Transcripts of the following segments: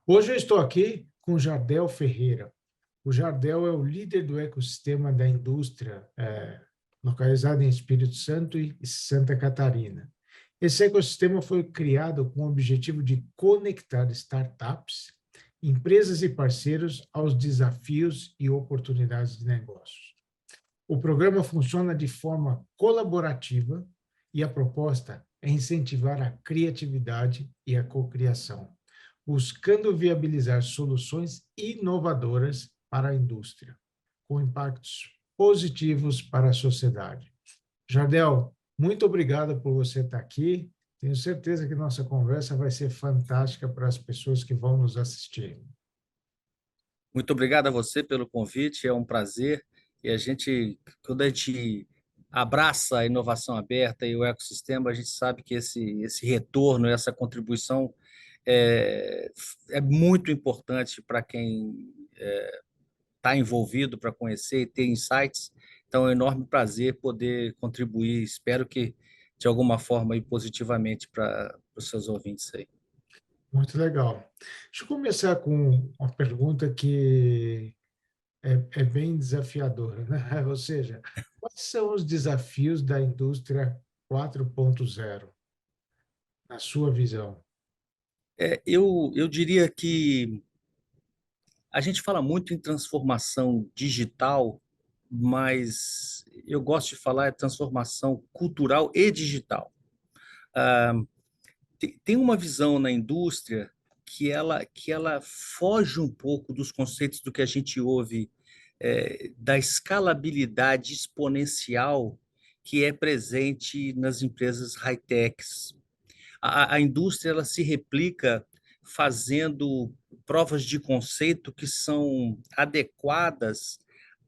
Hoje eu estou aqui com o Jardel Ferreira. O Jardel é o líder do ecossistema da indústria, localizado em Espírito Santo e Santa Catarina. Esse ecossistema foi criado com o objetivo de conectar startups, empresas e parceiros aos desafios e oportunidades de negócios. O programa funciona de forma colaborativa e a proposta é incentivar a criatividade e a cocriação, buscando viabilizar soluções inovadoras para a indústria, com impactos positivos para a sociedade. Jardel, muito obrigado por você estar aqui. Tenho certeza que nossa conversa vai ser fantástica para as pessoas que vão nos assistir. Muito obrigado a você pelo convite, é um prazer. E quando a gente abraça a inovação aberta e o ecossistema, a gente sabe que esse retorno, essa contribuição é, é muito importante para quem está envolvido, para conhecer e ter insights. Então, é um enorme prazer poder contribuir. Espero que, de alguma forma, e positivamente para os seus ouvintes aí. Muito legal. Deixa eu começar com uma pergunta que é bem desafiadora, né? Ou seja, quais são os desafios da indústria 4.0, na sua visão? Eu diria que a gente fala muito em transformação digital, mas eu gosto de falar de transformação cultural e digital. Tem uma visão na indústria que ela foge um pouco dos conceitos do que a gente ouve da escalabilidade exponencial que é presente nas empresas high-techs. A indústria ela se replica fazendo provas de conceito que são adequadas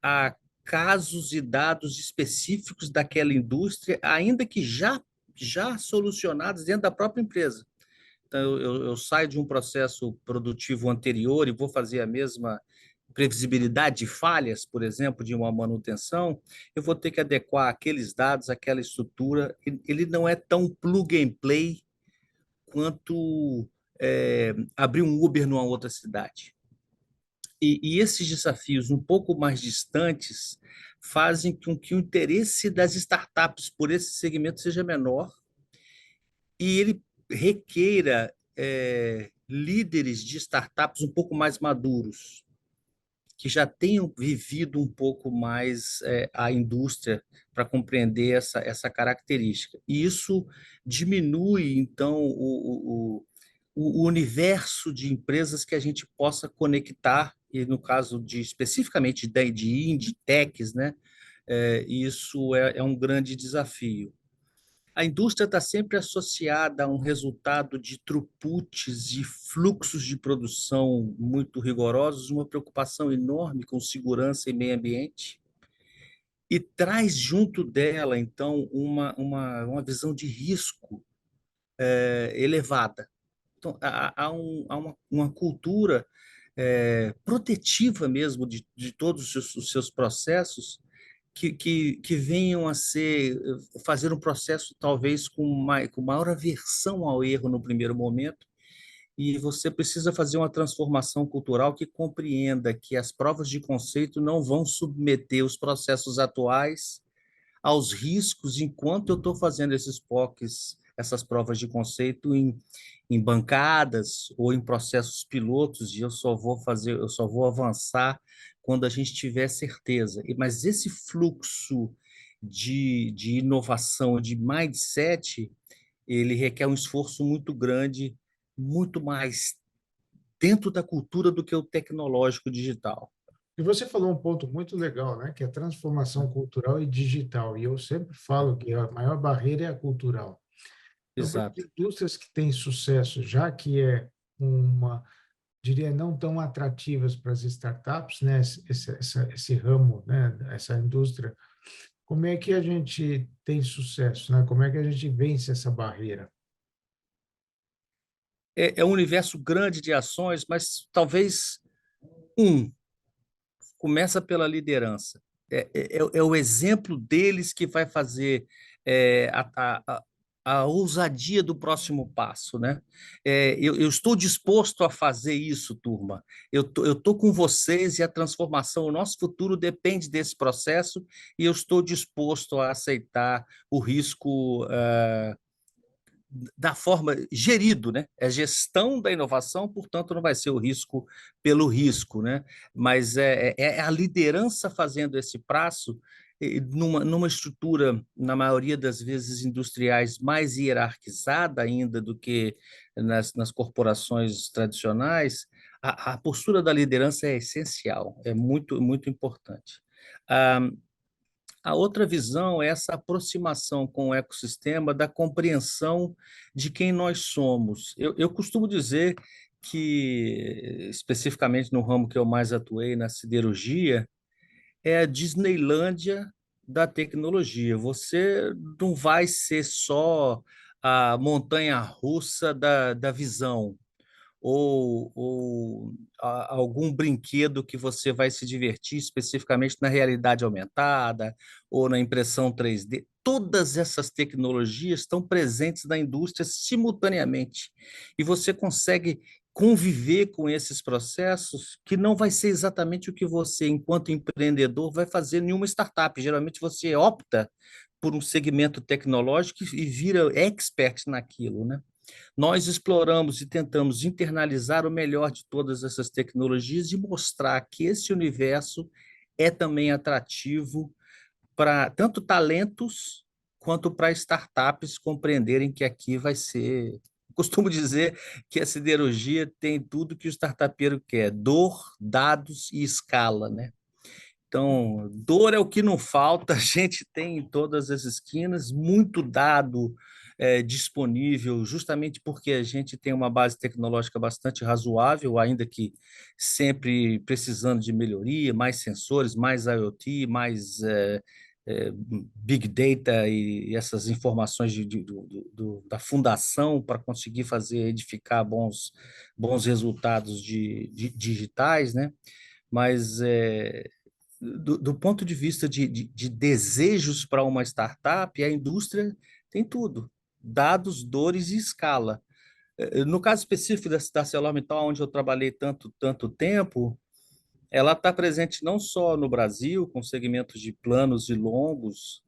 a casos e dados específicos daquela indústria, ainda que já solucionados dentro da própria empresa. Então, eu saio de um processo produtivo anterior e vou fazer a mesma previsibilidade de falhas, por exemplo, de uma manutenção, eu vou ter que adequar aqueles dados, aquela estrutura. Ele não é tão plug and play quanto abrir um Uber numa outra cidade. E esses desafios um pouco mais distantes fazem com que o interesse das startups por esse segmento seja menor e ele requeira líderes de startups um pouco mais maduros, que já tenham vivido um pouco mais a indústria para compreender essa característica. E isso diminui, então, o universo de empresas que a gente possa conectar, e no caso de especificamente de indie techs, né? Isso é um grande desafio. A indústria está sempre associada a um resultado de throughputs e fluxos de produção muito rigorosos, uma preocupação enorme com segurança e meio ambiente, e traz junto dela, então, uma visão de risco elevada. Então, há uma cultura protetiva mesmo de todos os seus processos que venham a fazer um processo talvez com maior aversão ao erro no primeiro momento, e você precisa fazer uma transformação cultural que compreenda que as provas de conceito não vão submeter os processos atuais aos riscos enquanto eu estou fazendo esses POCs, essas provas de conceito em bancadas ou em processos pilotos, e eu só vou avançar quando a gente tiver certeza. Mas esse fluxo de inovação, de mindset, ele requer um esforço muito grande, muito mais dentro da cultura do que o tecnológico digital. E você falou um ponto muito legal, né, que é a transformação cultural e digital. E eu sempre falo que a maior barreira é a cultural. Então, para as Exato. indústrias que têm sucesso, já que é uma, diria, não tão atrativas para as startups, né, esse ramo, né, essa indústria, como é que a gente tem sucesso, né? Como é que a gente vence essa barreira? É um universo grande de ações, mas talvez um começa pela liderança. É o exemplo deles que vai fazer é, a, a, a ousadia do próximo passo, né? Eu estou disposto a fazer isso, turma. Eu tô com vocês e a transformação, o nosso futuro depende desse processo e eu estou disposto a aceitar o risco da forma gerido, né? É gestão da inovação, portanto, não vai ser o risco pelo risco, né? Mas é a liderança fazendo esse prazo numa estrutura, na maioria das vezes, industriais mais hierarquizada ainda do que nas corporações tradicionais. A postura da liderança é essencial, é muito, muito importante. Ah, a outra visão é essa aproximação com o ecossistema da compreensão de quem nós somos. Eu costumo dizer que, especificamente no ramo que eu mais atuei, na siderurgia, é a Disneylândia da tecnologia. Você não vai ser só a montanha-russa da visão ou algum brinquedo que você vai se divertir especificamente na realidade aumentada ou na impressão 3D. Todas essas tecnologias estão presentes na indústria simultaneamente e você consegue conviver com esses processos que não vai ser exatamente o que você, enquanto empreendedor, vai fazer em uma startup. Geralmente você opta por um segmento tecnológico e vira expert naquilo, né? Nós exploramos e tentamos internalizar o melhor de todas essas tecnologias e mostrar que esse universo é também atrativo para tanto talentos quanto para startups compreenderem que aqui vai ser. Costumo dizer que a siderurgia tem tudo que o startupeiro quer: dor, dados e escala, né? Então, dor é o que não falta, a gente tem em todas as esquinas, muito dado disponível, justamente porque a gente tem uma base tecnológica bastante razoável, ainda que sempre precisando de melhoria, mais sensores, mais IoT, mais Big Data e essas informações da fundação para conseguir fazer, edificar bons resultados digitais, né? Mas do ponto de vista de desejos para uma startup, a indústria tem tudo: dados, dores e escala. No caso específico da ArcelorMittal, onde eu trabalhei tanto tempo, ela está presente não só no Brasil, com segmentos de planos e longos,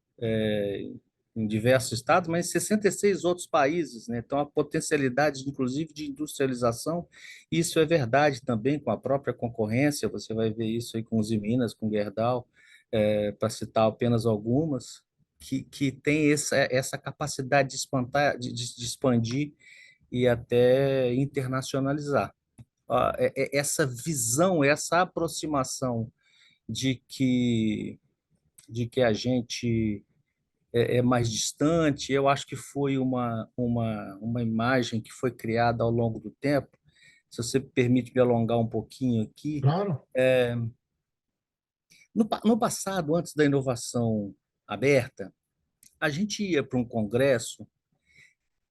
em diversos estados, mas em 66 outros países, né? Então, a potencialidade, inclusive, de industrialização, isso é verdade também com a própria concorrência, você vai ver isso aí com os Minas, com Gerdau, para citar apenas algumas, que tem essa capacidade de, de expandir e até internacionalizar. Essa visão, essa aproximação de que a gente é mais distante. Eu acho que foi uma imagem que foi criada ao longo do tempo. Se você permite me alongar um pouquinho aqui, Claro, no passado, antes da inovação aberta, a gente ia para um congresso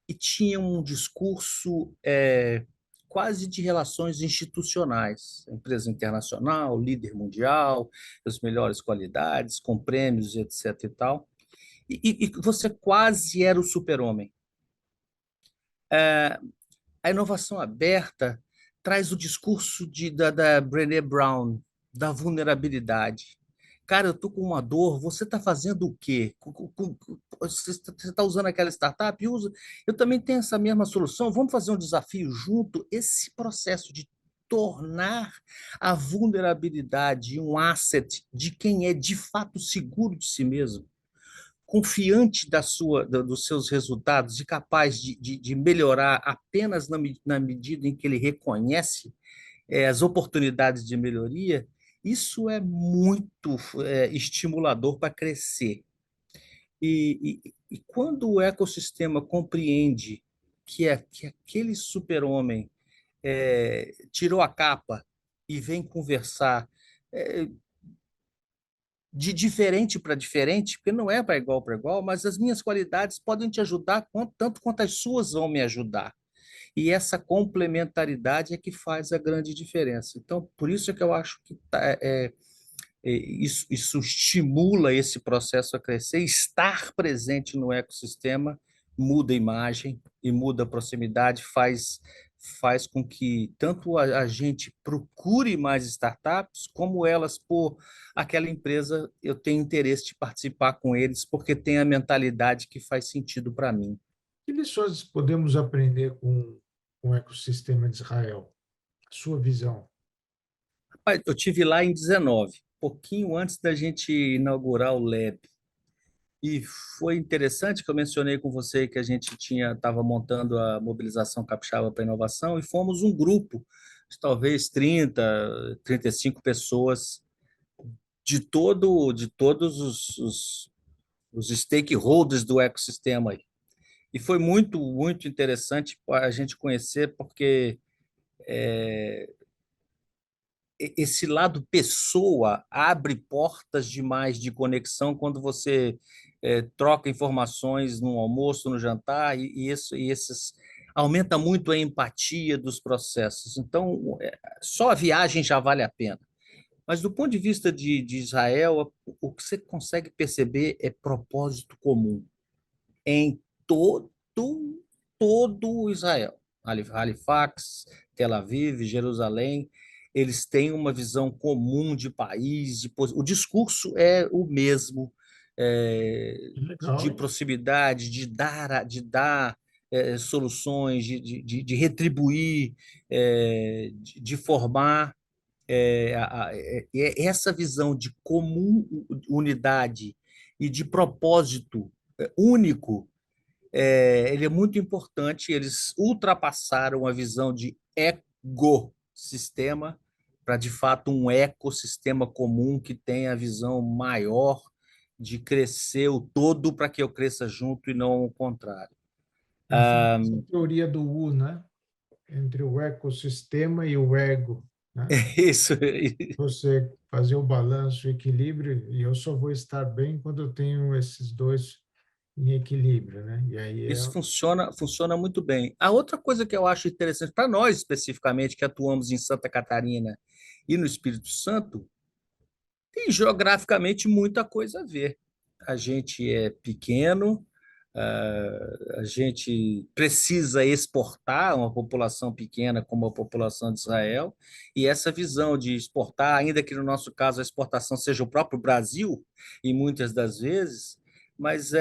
e tinha um discurso quase de relações institucionais, empresa internacional, líder mundial, as melhores qualidades, com prêmios, etc. e tal. E você quase era o super-homem. A inovação aberta traz o discurso da Brené Brown, da vulnerabilidade. Cara, eu estou com uma dor, você está fazendo o quê? Você está usando aquela startup? Usa. Eu também tenho essa mesma solução, vamos fazer um desafio junto. Esse processo de tornar a vulnerabilidade um asset de quem é de fato seguro de si mesmo, confiante dos seus resultados e capaz de melhorar apenas na medida em que ele reconhece as oportunidades de melhoria, isso é muito estimulador para crescer. E quando o ecossistema compreende que aquele super-homem tirou a capa e vem conversar de diferente para diferente, porque não é para igual, mas as minhas qualidades podem te ajudar tanto quanto as suas vão me ajudar. E essa complementaridade é que faz a grande diferença. Então, por isso é que eu acho que isso estimula esse processo a crescer, estar presente no ecossistema muda a imagem e muda a proximidade, faz com que tanto a gente procure mais startups, como elas, por aquela empresa, eu tenho interesse de participar com eles, porque tem a mentalidade que faz sentido para mim. Que lições podemos aprender com o ecossistema de Israel? Sua visão. Rapaz, eu tive lá em 19, pouquinho antes da gente inaugurar o Lab. E foi interessante que eu mencionei com você que a gente estava montando a mobilização capixaba para inovação e fomos um grupo de talvez 35 pessoas de todos os stakeholders do ecossistema aí. E foi muito interessante a gente conhecer, porque esse lado pessoa abre portas demais de conexão quando você troca informações no almoço, no jantar, e esses aumenta muito a empatia dos processos. Então, só a viagem já vale a pena. Mas do ponto de vista de Israel, o que você consegue perceber é propósito comum em todo Israel. Halifax, Tel Aviv, Jerusalém, eles têm uma visão comum de país, o discurso é o mesmo, Legal, de hein? proximidade, dar soluções, de retribuir, de formar. Essa visão de comum unidade e de propósito único, ele é muito importante. Eles ultrapassaram a visão de ecossistema para, de fato, um ecossistema comum que tenha a visão maior de crescer o todo para que eu cresça junto e não o contrário. É a famosa teoria do U, né? Entre o ecossistema e o ego, né? Isso, Você fazer o balanço, o equilíbrio, e eu só vou estar bem quando eu tenho esses dois em equilíbrio, né? E aí isso funciona muito bem. A outra coisa que eu acho interessante, para nós especificamente, que atuamos em Santa Catarina e no Espírito Santo, tem geograficamente muita coisa a ver. A gente é pequeno, a gente precisa exportar uma população pequena como a população de Israel, e essa visão de exportar, ainda que no nosso caso a exportação seja o próprio Brasil, e muitas das vezes, mas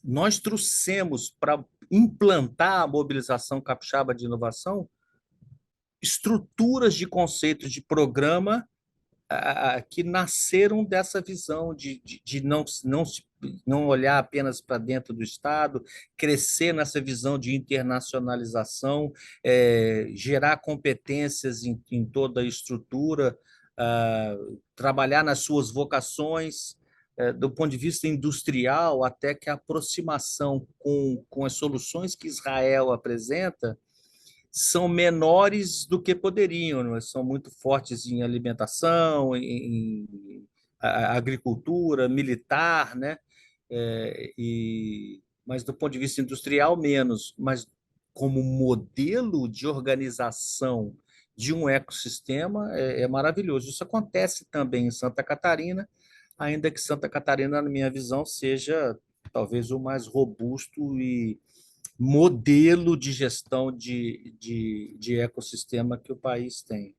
nós trouxemos para implantar a mobilização capixaba de inovação estruturas de conceitos de programa que nasceram dessa visão de não olhar apenas para dentro do Estado, crescer nessa visão de internacionalização, gerar competências em toda a estrutura, trabalhar nas suas vocações, do ponto de vista industrial, até que a aproximação com as soluções que Israel apresenta são menores do que poderiam, não é? São muito fortes em alimentação, em agricultura, militar, né? Mas do ponto de vista industrial, menos. Mas como modelo de organização de um ecossistema, é maravilhoso. Isso acontece também em Santa Catarina, ainda que Santa Catarina, na minha visão, seja talvez o mais robusto e modelo de gestão de ecossistema que o país tem.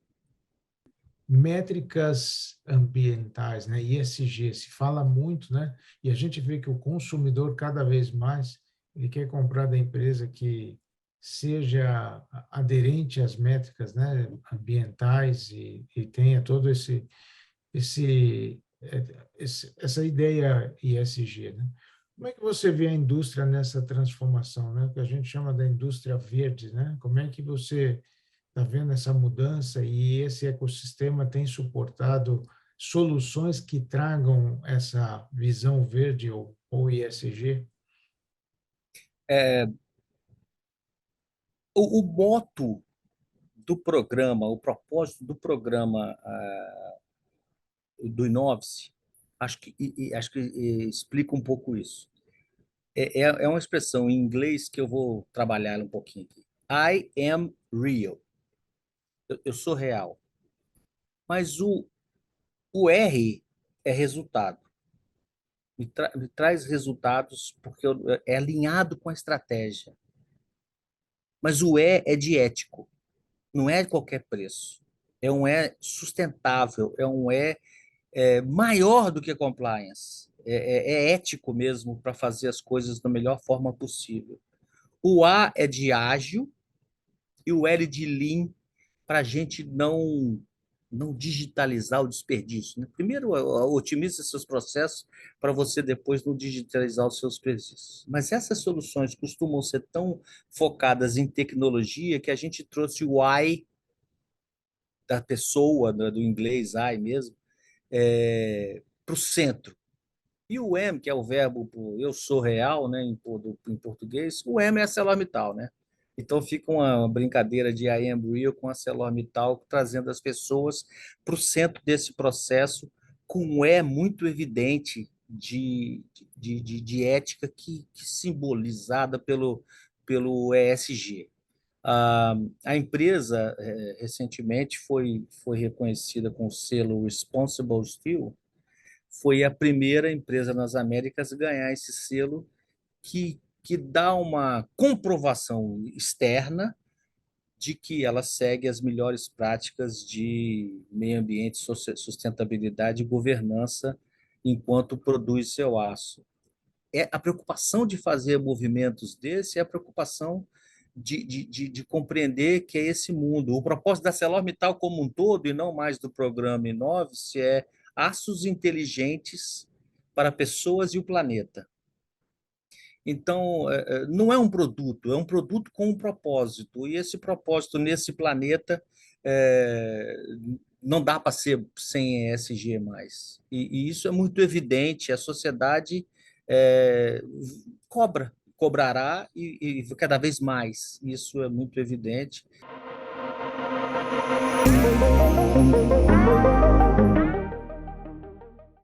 métricas ambientais, né? ESG, se fala muito, né? E a gente vê que o consumidor cada vez mais ele quer comprar da empresa que seja aderente às métricas, né, ambientais e tenha todo essa ideia ESG, né? Como é que você vê a indústria nessa transformação, né? Que a gente chama da indústria verde, né? Como é que você está vendo essa mudança e esse ecossistema tem suportado soluções que tragam essa visão verde ou ESG? O moto do programa, o propósito do programa do Inove-se, acho que explica um pouco isso. É uma expressão em inglês que eu vou trabalhar um pouquinho aqui. I am real. Eu sou real. Mas o R é resultado. me traz resultados porque é alinhado com a estratégia. Mas o E é de ético, não é de qualquer preço. É um E sustentável, é um E maior do que compliance. É ético mesmo para fazer as coisas da melhor forma possível. O A é de ágil e o L de lean para a gente não digitalizar o desperdício. Né? Primeiro, otimize seus processos para você depois não digitalizar os seus serviços. Mas essas soluções costumam ser tão focadas em tecnologia que a gente trouxe o I da pessoa, do inglês I mesmo, para o centro. E o M, que é o verbo eu sou real, né, em português, o M é ArcelorMittal, né? Então fica uma brincadeira de I am real com a ArcelorMittal, trazendo as pessoas para o centro desse processo, com um E muito evidente de ética que simbolizada pelo ESG. A empresa recentemente foi reconhecida com o selo Responsible Steel, foi a primeira empresa nas Américas a ganhar esse selo que dá uma comprovação externa de que ela segue as melhores práticas de meio ambiente, sustentabilidade e governança enquanto produz seu aço. A preocupação de fazer movimentos desse é a preocupação de compreender que é esse mundo. O propósito da ArcelorMittal como um todo, e não mais do programa Inove-se, é aços inteligentes para pessoas e o planeta. Então, não é um produto com um propósito. E esse propósito nesse planeta não dá para ser sem ESG mais. E isso é muito evidente. A sociedade cobrará e cada vez mais. Isso é muito evidente.